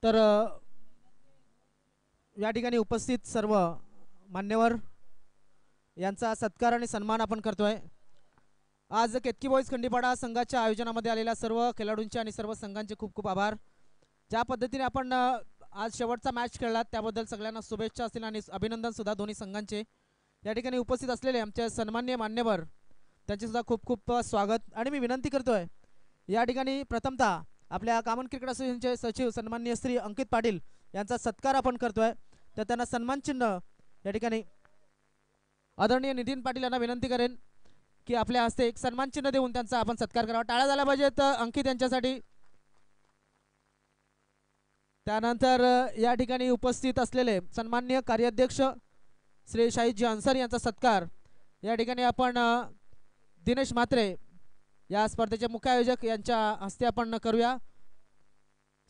तर या ठिकाणी उपस्थित सर्व मान्यवर यांचा सत्कार आणि सन्मान आपण करतोय। आज केतकी बॉईज खंडीपाडा संघाच्या आयोजनामध्ये आलेल्या सर्व खेळाडूंचे आणि सर्व संघांचे खूप खूप आभार। ज्या पद्धतीने आपण आज शेवटचा मॅच खेळलात त्याबद्दल सगळ्यांना शुभेच्छा असतील आणि अभिनंदन सुद्धा दोन्ही संघांचे। या ठिकाणी उपस्थित असलेले आमचे सन्माननीय मान्यवर त्यांचे सुद्धा खूप खूप स्वागत। आणि मी विनंती करतोय या ठिकाणी प्रथमतः आपल्या कॉमन क्रिकेट असोसिएशनचे सचिव सन्माननीय श्री अंकित पाटील यांचा सत्कार आपण करतोय। तर त्यांना सन्मान चिन्ह या ठिकाणी आदरणीय नितीन पाटील यांना विनंती करेन की आपल्या हस्ते एक सन्मान चिन्ह देऊन त्यांचा आपण सत्कार करावा। टाळ्या झाल्या पाहिजेत अंकित यांच्यासाठी। त्यानंतर या ठिकाणी उपस्थित असलेले सन्माननीय कार्याध्यक्ष श्री शाहिदजी अन्सारी यांचा सत्कार या ठिकाणी आपण दिनेश म्हात्रे या स्पर्धेचे मुख्य आयोजक यांच्या हस्ते आपण करूया।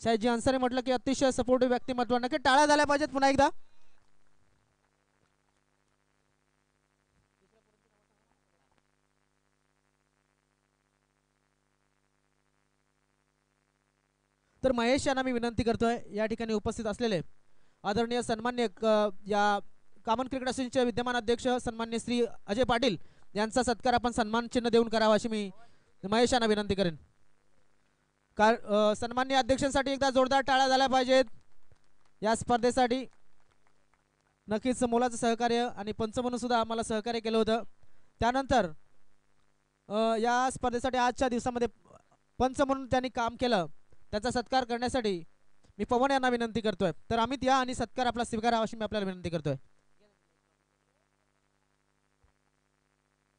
शाहिदजी अन्सारी म्हटलं की अतिशय सपोर्टिव्ह व्यक्तिमत्व, नक्की टाळ्या झाल्या पाहिजेत पुन्हा एकदा। तर महेश यांना मी विनंती करतोय या ठिकाणी उपस्थित असलेले आदरणीय सन्मान्य या कॉमन क्रिकेट असोसिएशनचे विद्यमान अध्यक्ष सन्मान्य श्री अजय पाटील यांचा सत्कार आपण सन्मान चिन्ह देऊन करावा अशी मी महेश यांना विनंती करेन। सन्मान्य अध्यक्षांसाठी एकदा जोरदार टाळ्या झाल्या पाहिजेत या स्पर्धेसाठी। नक्कीच मोलाचं सहकार्य आणि पंच म्हणून सुद्धा आम्हाला सहकार्य केलं होतं। त्यानंतर या स्पर्धेसाठी आजच्या दिवसामध्ये पंच म्हणून त्यांनी काम केलं त्याचा सत्कार करण्यासाठी मी पवन यांना विनंती करतोय। तर अमित या आणि सत्कार आपला स्वीकारावा अशी मी आपल्याला विनंती करतोय।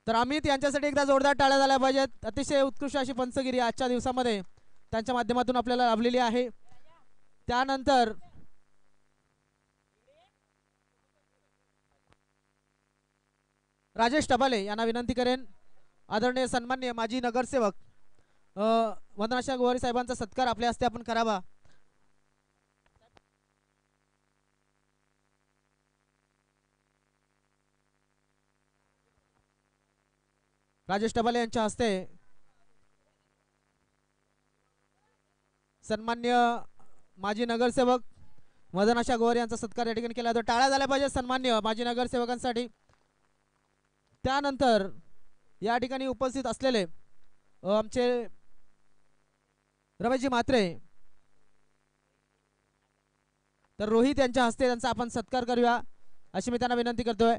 तर अमित यांच्यासाठी एकदा जोरदार टाळ्या झाल्या पाहिजेत। अतिशय उत्कृष्ट अशी पंचगिरी आजच्या दिवसामध्ये त्यांच्या माध्यमातून आपल्याला लाभलेली आहे। त्यानंतर राजेश टबाले यांना विनंती करेन आदरणीय सन्माननीय माजी नगरसेवक वंदनाशा गोवारी साहेबांचा सत्कार आपल्या हस्ते आपण करावा। राजेश टबाले यांच्या हस्ते सन्मान्य माजी नगरसेवक वंदनाशा गोवारी यांचा सत्कार या ठिकाणी केला जातो। टाळ्या झाल्या पाहिजे सन्मान्य माजी नगरसेवकांसाठी। त्यानंतर या ठिकाणी उपस्थित असलेले आमचे रमेशजी म्हात्रे, तर रोहित यांच्या हस्ते त्यांचा आपण सत्कार करूया अशी मी त्यांना विनंती करतोय।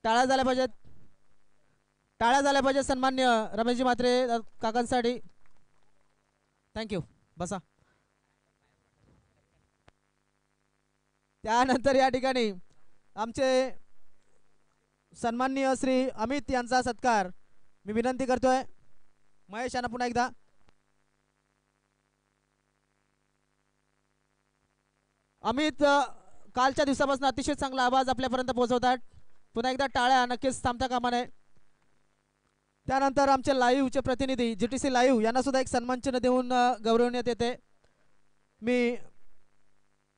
टाळ्या झाल्या पाहिजेत, टाळ्या झाल्या पाहिजेत सन्मान्य रमेशजी म्हात्रे काकांसाठी। थँक्यू, बसा। त्यानंतर या ठिकाणी आमचे सन्माननीय श्री अमित यांचा सत्कार मी विनंती करतोय महेश यांना पुन्हा एकदा। अमित कालच्या दिवसापासून अतिशय चांगला आवाज आपल्यापर्यंत पोहोचवतात, पुन्हा एकदा टाळ्या नक्कीच थांबता कामा नये। त्यानंतर आमचे लाईव्हचे प्रतिनिधी जीटीसी लाईव्ह यांना सुद्धा एक सन्मान चिन्ह देऊन गौरवण्यात येते। मी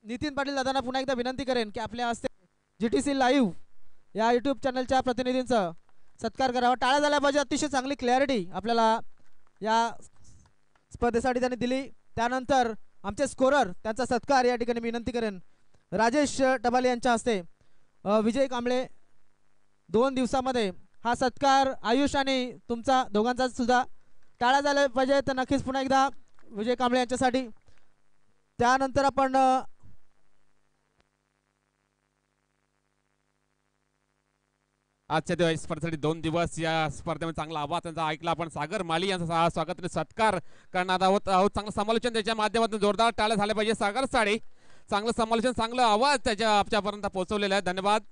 नितीन पाटील दादांना पुन्हा एकदा विनंती करेन की आपल्या हस्ते जीटीसी लाईव्ह या यूट्यूब चॅनलच्या प्रतिनिधींचा सत्कार करावा। टाळ्या झाल्या पाहिजे, अतिशय चांगली क्लॅरिटी आपल्याला या स्पर्धेसाठी त्यांनी दिली। त्यानंतर आमचे स्कोरर त्यांचा सत्कार या ठिकाणी विनंती करेन राजेश टबाले यांच्या हस्ते। विजय कांबळे 2 दिवसामध्ये हा सत्कार आयुष आणि तुमचा दोघांचा सुद्धा टाळ्या झाल्या पाहिजे तर नक्कीच पुन्हा एकदा विजय कांबळे यांच्यासाठी। त्यानंतर आपण आजच्या दिवस स्पर्धेसाठी 2 दिवस या स्पर्धेमध्ये चांगला आवाज त्यांचा ऐकला आपण। सागर माली यांचा स्वागत आणि सत्कार करणार आहोत। चांगलं समालोचन त्याच्या माध्यमातून जोरदार टाळ्या झाल्या पाहिजे सागर साडे। चांगलं समालोचन, चांगला आवाज त्याच्या आपल्यापर्यंत पोहोचवलेला आहे। धन्यवाद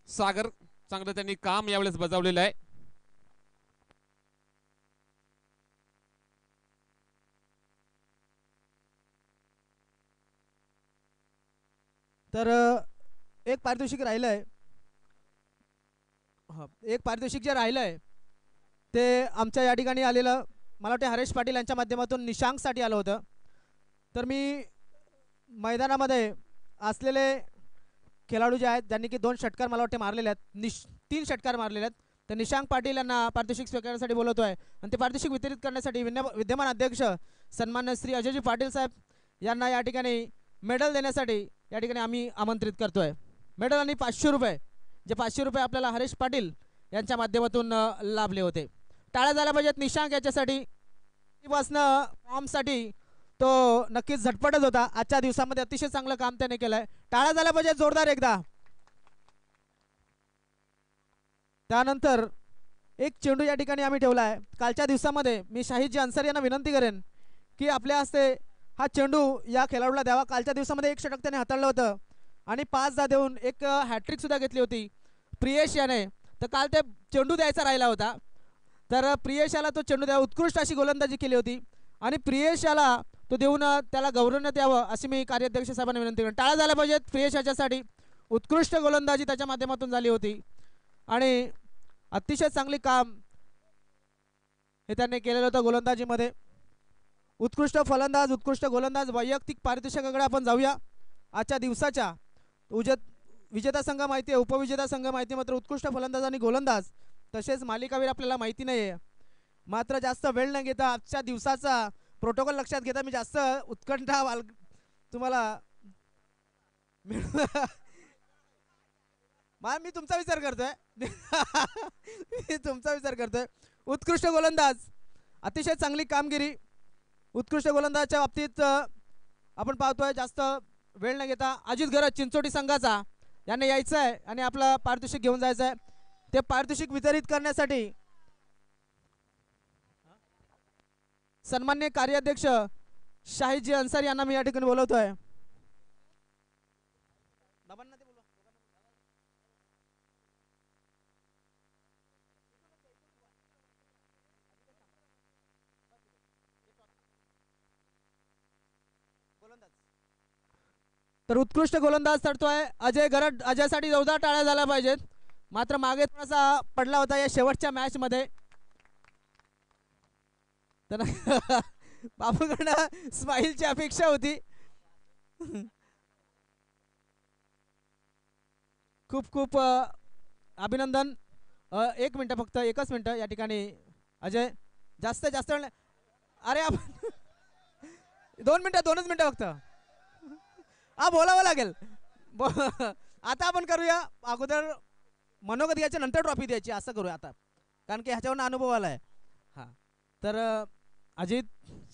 सागर, चांगलं त्यांनी काम यावेळेस बजावलेलं आहे। तर एक पारितोषिक राहिलंय, एक पारितोषिक जे राहिलंय ते आमच्या या ठिकाणी आलेलं मला वाटते हरेश पाटील यांच्या माध्यमातून निशांकसाठी आलं होतं। तर मी मैदानामध्ये असलेले खेळाडू जे आहेत ज्यांनी की 2 षटकार मला वाटते मारलेले आहेत, 3 षटकार मारलेले आहेत, तर निशांक पाटील यांना पारितोषिक स्वीकारण्यासाठी बोलवतोय आणि ते पारितोषिक वितरित करण्यासाठी विद्यमान अध्यक्ष सन्मान्य श्री अजयजी पाटील साहेब यांना या ठिकाणी मेडल देण्यासाठी या ठिकाणी आम्ही आमंत्रित करतोय. मेडल आणि 500 रुपये, जे 500 रुपये आपल्याला हरेश पाटील यांच्या माध्यमातून लाभले होते. टाळ्या झाल्या पाहिजेत निशांक याच्यासाठी. फॉर्मसाठी तो नक्कीच झटपटच होता. आजच्या दिवसामध्ये अतिशय चांगलं काम त्याने केलंय. टाळ्या झाल्या पाहिजेत जोरदार एकदा. त्यानंतर एक चेंडू या ठिकाणी आम्ही ठेवला आहे. कालच्या दिवसामध्ये मी शाहिदजी अन्सारी यांना विनंती करेन की आपल्या हस्ते हा चेंडू या खेळाडूला द्यावा. कालच्या दिवसामध्ये 1 षटक त्याने हाताळलं होतं आणि 5 धा देऊन एक हॅट्रिक सुद्धा घेतली होती प्रियेश याने. तर काल ते चेंडू द्यायचा राहिला होता, तर प्रियेश याला तो चेंडू द्यावा. उत्कृष्ट अशी गोलंदाजी केली होती आणि प्रियेश याला तो देऊन त्याला गौरवण्यात यावं अशी मी कार्याध्यक्ष साहेबांना विनंती करेन. टाळ्या झाल्या पाहिजेत प्रियेश याच्यासाठी. उत्कृष्ट गोलंदाजी त्याच्या माध्यमातून झाली होती आणि अतिशय चांगले काम हे त्यांनी केलेलं होतं गोलंदाजीमध्ये. उत्कृष्ट फलंदाज, उत्कृष्ट गोलंदाज, वैयक्तिक पारितोषिकाकडे आपण जाऊया. आजच्या दिवसाच्या विजेता संघ माहिती आहे, उपविजेता संघ माहिती, मात्र उत्कृष्ट फलंदाज आणि गोलंदाज तसेच मालिकावीर आपल्याला माहिती नाही आहे. मात्र जास्त वेळ न घेता आजच्या दिवसाचा प्रोटोकॉल लक्षात घेता मी जास्त उत्कंठा तुम्हाला मी तुमचा विचार करतोय मी तुमचा विचार करतोय. उत्कृष्ट गोलंदाज, अतिशय चांगली कामगिरी. उत्कृष्ट गोलंदाजाच्या बाबतीत आपण पाहतोय जास्त वेळ न घेता अजित गरज चिंचोटी संघाचा यांना यायचं आहे आणि आपलं पारितोषिक घेऊन जायचं आहे. ते पारितोषिक वितरित करण्यासाठी सन्मान्य कार्याध्यक्ष शाहिदजी अन्सारी यांना मी या ठिकाणी बोलवतोय. तर उत्कृष्ट गोलंदाज चढतोय अजय गरड. अजयसाठी जोरदार टाळ्या झाल्या पाहिजेत. मात्र मागे थोडासा पडला होता या शेवटच्या मॅच मध्ये. तर बाबूकडनं स्माईलची अपेक्षा होती. खूप खूप अभिनंदन. 1 मिनिट फक्त, 1च मिनिट या ठिकाणी अजय जास्त अरे आपण 2 मिनिटं, 2च मिनिटं फक्त. हा बोलावं लागेल. आता आपण करूया अगोदर मनोगत घ्यायच्या नंतर ट्रॉफी द्यायची असं करूया आता, कारण की ह्याच्यावरून अनुभव आलाय. हां तर अजित,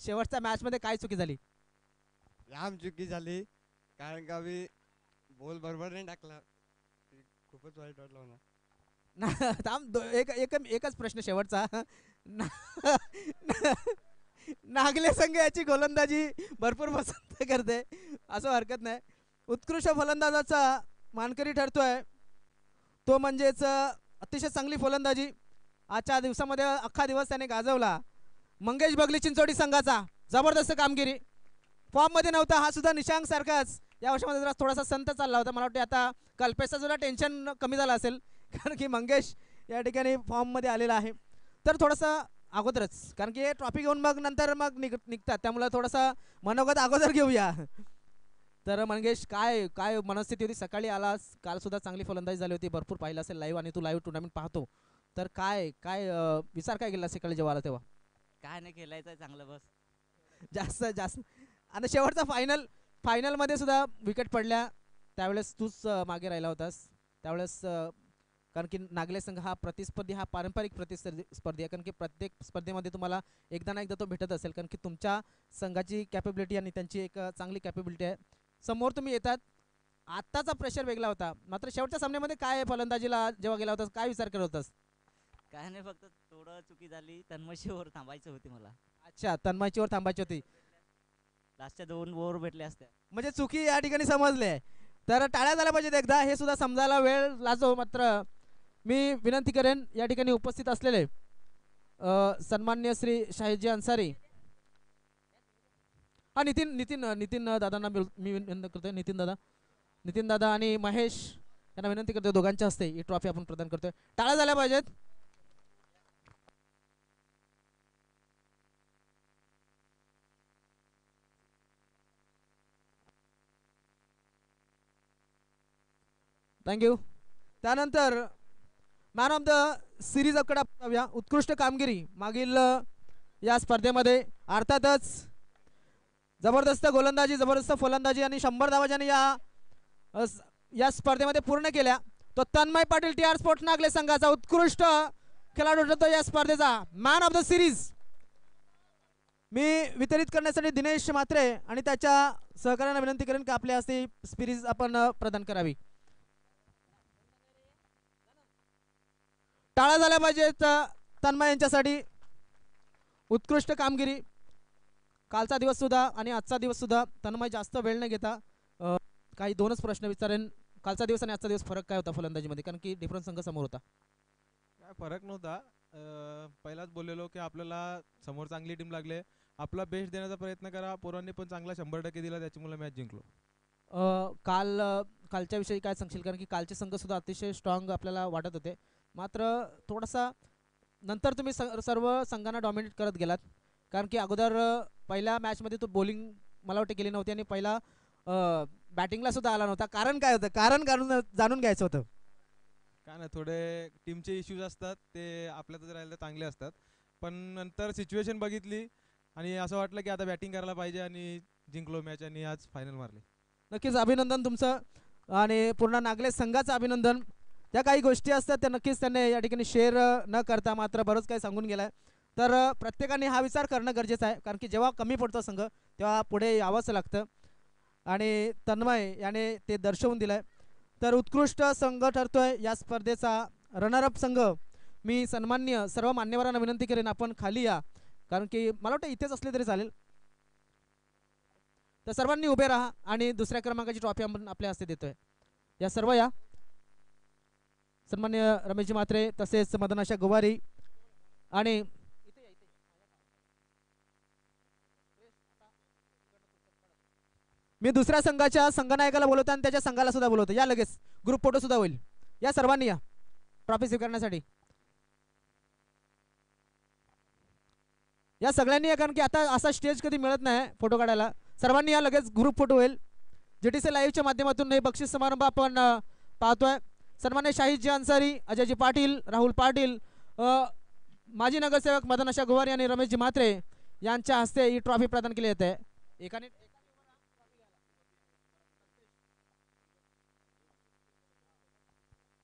शेवटच्या मॅचमध्ये काय चुकी झाली? लांब चुकी झाली, कारण का मी बॉल बरोबर नाही टाकला. खूपच वाईट वाटलं मला. थांब, एकच प्रश्न शेवटचा. नागले संघ याची गोलंदाजी भरपूर पसंत करते, असं हरकत नाही. उत्कृष्ट फलंदाजाचा मानकरी ठरतोय तो म्हणजेच अतिशय चांगली फलंदाजी आजच्या दिवसामध्ये अख्खा दिवस त्याने गाजवला. मंगेश बगली चिंचोटी संघाचा जबरदस्त कामगिरी. फॉर्ममध्ये नव्हता हा सुद्धा निशांक सारखाच या वर्षामध्ये जरा थोडासा संत चालला होता. मला वाटते आता कल्पेशचा सुद्धा टेन्शन कमी झालं असेल, कारण की मंगेश या ठिकाणी फॉर्ममध्ये आलेला आहे. तर थोडंसं अगोदरच, कारण की ट्रॉफी घेऊन मग नंतर मग निघतात, त्यामुळे थोडासा मनोगत अगोदर घेऊया. तर मंगेश, काय काय मनस्थिती होती? सकाळी आलास, काल सुद्धा चांगली फलंदाजी झाली होती, भरपूर पाहिलं असेल लाईव्ह, आणि तू लाईव्ह टुर्नामेंट पाहतो, तर काय काय विचार काय केला सकाळी जेव्हा आला तेव्हा? काय नाही, खेळायचं चांगलं बस. जास्त आणि शेवटचा फायनलमध्ये सुद्धा विकेट पडल्या, त्यावेळेस तूच मागे राहिला होतास. त्यावेळेस कारण की नागले संघ हा प्रतिस्पर्धी, हा पारंपरिक प्रतिस्पर्धी आहे, कारण की प्रत्येक स्पर्धेमध्ये तुम्हाला एकदा ना एकदा तो भेटत असेल, कारण की तुमच्या संघाची कॅपेबिलिटी आणि त्यांची एक चांगली कॅपेबिलिटी आहे. समोर तुम्ही येतात, आत्ताचा प्रेशर वेगळा होता, मात्र शेवटच्या सामन्यामध्ये काय फलंदाजीला जेव्हा गेला होतास काय विचार करत होतास? काय नाही, फक्त थोडं चुकी झाली, तन्मयशीवर थांबायचं होती मला. अच्छा, तन्मयचीवर थांबायची होती, लास्टच्या 2 ओव्हर भेटल्या असत्या. म्हणजे चुकी या ठिकाणी समजले. तर टाळ्या झाल्या पाहिजेत एकदा, हे सुद्धा समजायला वेळ लागतो. मात्र मी विनंती करेन या ठिकाणी उपस्थित असलेले सन्मान्य श्री शाहिदजी अन्सारी, हा नितीन दादांना मी विनंती करतोय. नितीन दादा आणि महेश यांना विनंती करतोय, दोघांच्या हस्ते ही ट्रॉफी आपण प्रदान करतोय. टाळ्या झाल्या पाहिजेत. थँक्यू. त्यानंतर मॅन ऑफ द सिरीजकडे आपण जाऊया. उत्कृष्ट कामगिरी मागील या स्पर्धेमध्ये अर्थातच जबरदस्त गोलंदाजी, जबरदस्त फलंदाजी आणि 100 धावा ज्याने या स्पर्धेमध्ये पूर्ण केल्या तो तन्मय पाटील TR स्पोर्ट्स नागले संघाचा उत्कृष्ट खेळाडू ठरतो या स्पर्धेचा मॅन ऑफ द सिरीज. मी वितरित करण्यासाठी दिनेश म्हात्रे आणि त्याच्या सहकार्यांना विनंती करेन की आपल्या हस्ते सिरीज आपण प्रदान करावी. टाळ्या झाल्या पाहिजेत तन्मय यांच्यासाठी. उत्कृष्ट कामगिरी कालचा दिवस सुद्धा आणि आजचा दिवस सुद्धा. तन्मय जास्त वेळ न घेता काही दोनच प्रश्न विचारेन. कालचा दिवस आणि आजचा दिवस फरक काय होता फलंदाजीमध्ये, कारण की डिफरन्स संघ समोर होता. काय फरक नव्हता. पहिलाच बोललेलो की आपल्याला समोर चांगली टीम लागले, आपला बेस्ट देण्याचा प्रयत्न करा. पोरांनी पण चांगला 100% दिला, त्याच्यामुळे मॅच जिंकलो. कालच्या विषयी काय सांगशील, कारण की कालचे संघ सुद्धा अतिशय स्ट्रॉंग आपल्याला वाटत होते. मात्र थोडासा नंतर तुम्ही सर्व संघांना डॉमिनेट करत गेलात, कारण की अगोदर पहिल्या मॅचमध्ये तो बॉलिंग मला वाटतं केली नव्हती आणि पहिला बॅटिंगला सुद्धा आला नव्हता. कारण काय होतं, कारण जाणून घ्यायचं होतं. काय ना, थोडे टीमचे इश्यूज असतात, ते आपल्यातच राहिले तर चांगले असतात. पण नंतर सिच्युएशन बघितली आणि असं वाटलं की आता बॅटिंग करायला पाहिजे आणि जिंकलो मॅच आणि आज फायनल मारली. नक्कीच अभिनंदन तुमचं आणि पूर्ण नागले संघाचं अभिनंदन. त्या काही गोष्टी असतात त्या नक्कीच त्यांनी या ठिकाणी शेअर न करता मात्र बरंच काही सांगून गेलाय. तर प्रत्येकाने हा विचार करणं गरजेचं आहे, कारण की जेव्हा कमी पडतो संघ तेव्हा पुढे यावंच लागतं आणि तन्मय याने ते दर्शवून दिलंय. तर उत्कृष्ट संघ ठरतोय या स्पर्धेचा रनरअप संघ. मी सन्माननीय सर्व मान्यवरांना विनंती करेन आपण खाली या, कारण की मला वाटतं इथेच असले तरी चालेल. तर सर्वांनी उभे राहा आणि दुसऱ्या क्रमांकाची ट्रॉफी आपण आपल्या हस्ते देतोय. या सर्व या सन्मान्य रमेशजी म्हात्रे तसेच मदनाशा गोवारी आणि मी दुसऱ्या संघाच्या संघनायकाला बोलवतो आणि त्याच्या संघाला सुद्धा बोलवतो. या लगेच ग्रुप फोटो सुद्धा होईल. या सर्वांनी या ट्रॉफी स्वीकारण्यासाठी. या सगळ्यांनी या, कारण की आता असा स्टेज कधी मिळत नाही फोटो काढायला. सर्वांनी या लगेच ग्रुप फोटो होईल. GTC लाईव्हच्या माध्यमातून हे बक्षीस समारंभ आपण पाहतोय. सन्मान्य शाहिदजी अन्सारी, अजयजी पाटील, राहुल पाटील, माजी नगरसेवक मदनाशा गोवारी आणि रमेशजी म्हात्रे यांच्या हस्ते ही ट्रॉफी प्रदान केली जाते. एकाने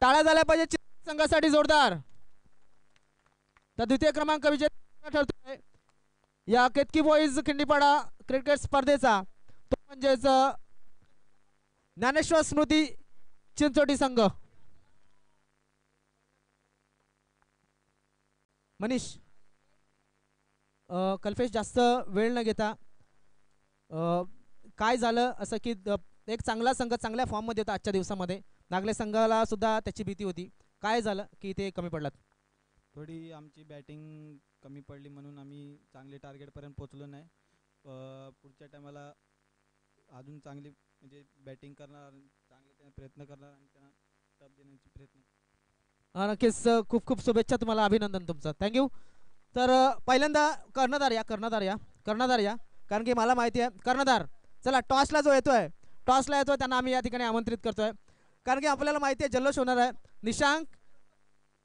टाळ्या झाल्या पाहिजे संघासाठी जोरदार. तर द्वितीय क्रमांक विजेता ठरतोय या केतकी बॉईज खिंडीपाडा क्रिकेट स्पर्धेचा, तो म्हणजेच ज्ञानेश्वर स्मृती चिंचोटी संघ. मनीष कल्पेश जास्त वेळ न घेता काय झालं असं की एक चांगला संघ चांगल्या फॉर्ममध्ये होता आजच्या दिवसामध्ये. नागले संघाला सुद्धा त्याची भीती होती. काय झालं की ते कमी पडलात? थोडी आमची बॅटिंग कमी पडली म्हणून आम्ही चांगले टार्गेटपर्यंत पोचलो नाही. पुढच्या टायमाला अजून चांगली म्हणजे बॅटिंग करणार, चांगले प्रयत्न करणार आणि त्यांना टप देण्याचे प्रयत्न. नक्कीच खूप खूप शुभेच्छा तुम्हाला, अभिनंदन तुमचं, थँक्यू. तर पहिल्यांदा कर्णधार या, कारण की मला माहिती आहे कर्णधार. चला टॉसला जो येतोय त्यांना आम्ही या ठिकाणी आमंत्रित करतोय, कारण की आपल्याला माहिती आहे जल्लोष होणार आहे. निशांक,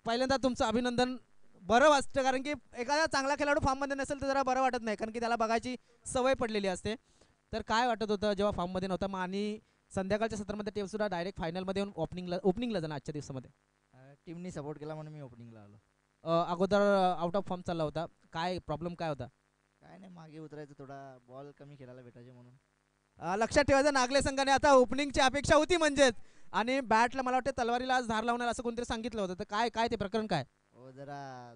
पहिल्यांदा तुमचं अभिनंदन. बरं वाटतं, कारण की एखादा चांगला खेळाडू फॉर्ममध्ये नसेल तर जरा बरं वाटत नाही, कारण की त्याला बघायची सवय पडलेली असते. तर काय वाटत होतं जेव्हा फॉर्ममध्ये नव्हता मग, आणि संध्याकाळच्या सत्रामध्ये टीम सुद्धा डायरेक्ट फायनलमध्ये येऊन ओपनिंगला जाणार आजच्या दिवसामध्ये? टीमनी सपोर्ट केला म्हणून मी ओपनिंगला आलो. अगोदर आउट ऑफ फॉर्म चालला होता, काय प्रॉब्लेम काय होता? काय नाही, मागे उतरायचं, थोडा बॉल कमी खेळायला भेटायचे म्हणून. लक्षात ठेवायचं नागले संघाने आता ओपनिंगची अपेक्षा होती म्हणजेच, आणि बॅटला मला वाटतं तलवारीला आज धार लावणार असं कोणतरी सांगितलं होतं. तर काय काय ते प्रकरण काय? हो जरा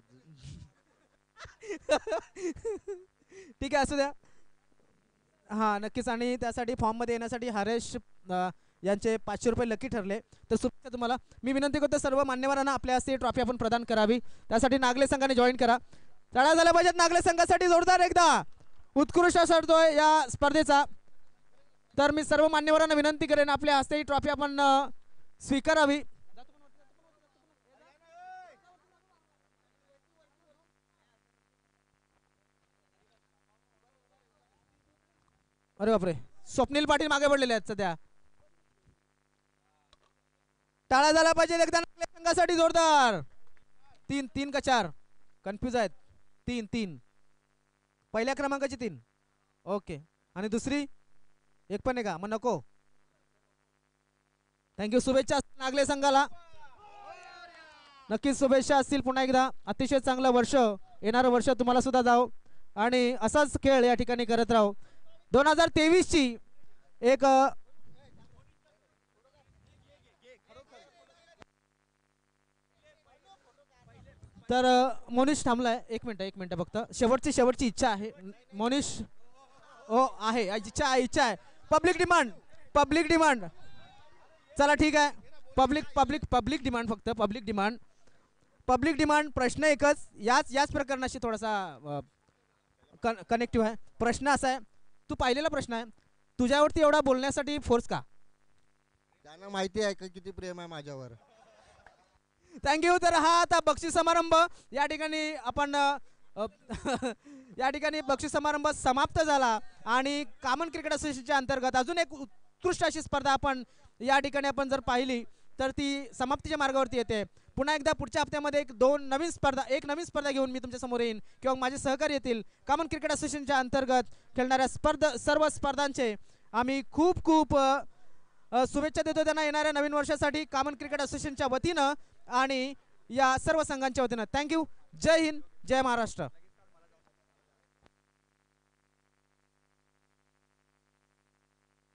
ठीक आहे, असू द्या. हां नक्कीच. आणि त्यासाठी फॉर्ममध्ये येण्यासाठी हरेश यांचे 500 रुपये लकी ठरले. तर शुभेच्छा तुम्हाला. मी विनंती करतो सर्व मान्यवरांना आपल्या हस्ते ट्रॉफी आपण प्रदान करावी, त्यासाठी नागले संघाने जॉईन करा. टाळ्या झाल्या पाहिजेत नागले संघासाठी जोरदार एकदा. उत्कृष्ट ठरतोय या स्पर्धेचा. तर मी सर्व मान्यवरांना विनंती करेन आपल्या हस्ते ही ट्रॉफी आपण स्वीकारावी. अरे बापरे, स्वप्नील पाटील मागे पडलेले आहेत सध्या. टाळ्या झाल्या पाहिजे एकदा नागले संघासाठी जोरदार. तीन तीन का चार कन्फ्यूज आहेत. तीन तीन पहिल्या क्रमांकाची 3. ओके. आणि दुसरी एक पण आहे का? मग नको. थँक्यू. शुभेच्छा नागले संघाला. नक्कीच शुभेच्छा असतील पुन्हा एकदा. अतिशय चांगलं वर्ष, येणारं वर्ष तुम्हाला सुद्धा जाओ आणि असाच खेळ या ठिकाणी करत राहो. 2023 ची एक तर मोनिश थांबलाय. एक मिनिट फक्त. शेवटची इच्छा आहे मोनिश. हो आहे, इच्छा आहे. Public demand. चला ठीक आहे. पब्लिक डिमांड, फक्त पब्लिक डिमांड. प्रश्न एकच, याच प्रकरणाशी थोडासा कनेक्टिव्ह आहे. प्रश्न असा आहे, तू पाहिलेला प्रश्न आहे, तुझ्यावरती एवढा बोलण्यासाठी फोर्स का? त्यांना माहिती आहे का किती प्रेम आहे माझ्यावर. थँक्यू. तर हा आता बक्षीस समारंभ या ठिकाणी आपण या ठिकाणी बक्षीस समारंभ समाप्त झाला आणि कॉमन क्रिकेट असोसिएशनच्या अंतर्गत अजून एक उत्कृष्ट अशी स्पर्धा आपण या ठिकाणी आपण जर पाहिली तर ती समाप्तीच्या मार्गावरती येते. पुन्हा एकदा पुढच्या हप्त्यामध्ये एक नवीन स्पर्धा घेऊन मी तुमच्या समोर येईन किंवा माझे सहकारी येतील. कॉमन क्रिकेट असोसिएशनच्या अंतर्गत खेळणाऱ्या सर्व स्पर्धांचे आम्ही खूप शुभेच्छा देतो त्यांना येणाऱ्या नवीन वर्षासाठी कॉमन क्रिकेट असोसिएशनच्या वतीनं आणि या सर्व संघांच्या वतीनं. थँक्यू. जय हिंद, जय महाराष्ट्र.